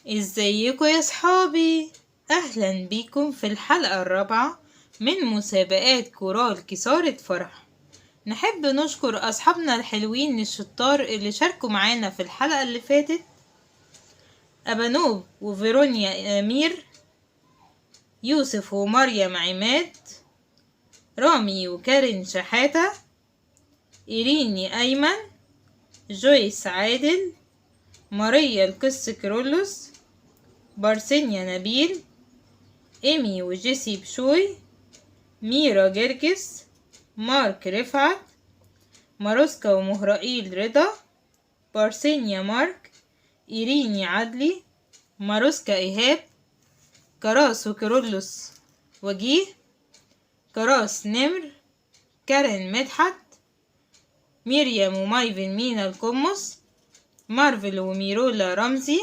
ازيكم يا صحابي؟ اهلا بيكم في الحلقة الرابعة من مسابقات كورال كسارة فرح. نحب نشكر اصحابنا الحلوين الشطار اللي شاركوا معانا في الحلقة اللي فاتت: ابانوب وفيرونيا امير، يوسف ومريم عماد، رامي وكارين شحاتة، إيريني أيمن، جويس عادل، ماريا القس كرولوس، بارسينيا نبيل، إيمي وجيسي بشوي، ميرا جرجس، مارك رفعت، ماروسكا ومهرائيل رضا، بارسينيا مارك، إيريني عدلي، ماروسكا إيهاب، كراس وكرولوس وجيه، كراس نمر، كارين مدحت، مريم ومايفن مينا القمص، مارفل وميرولا رمزي،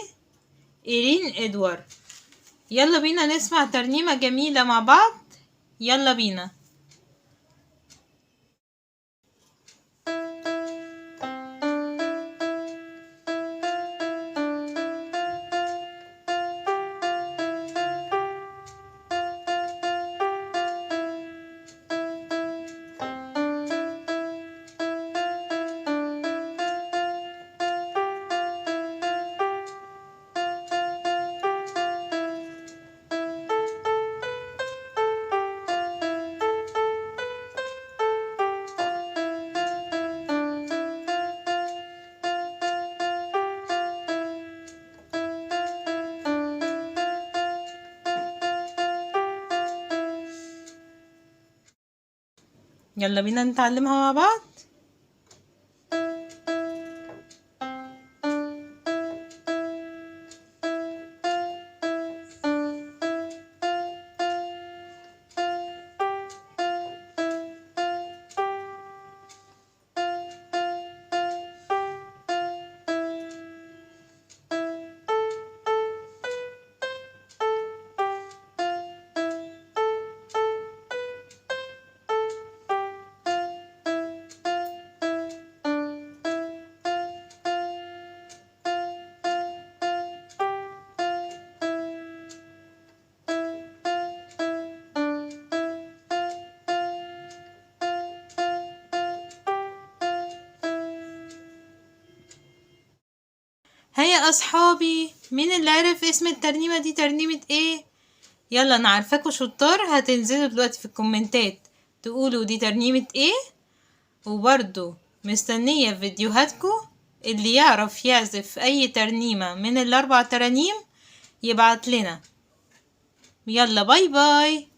إيرين إدوار. يلا بينا نسمع ترنيمة جميلة مع بعض. يلا بينا. يلا بينا نتعلمها مع بعض. هيا أصحابي، مين اللي عرف اسم الترنيمة دي ترنيمة ايه؟ يلا أنا عارفاكوا شطار، هتنزلوا دلوقتي في الكومنتات تقولوا دي ترنيمة ايه. وبرضو مستنية فيديوهاتكوا. اللي يعرف يعزف أي ترنيمة من ال4 ترانيم يبعت لنا. يلا باي باي.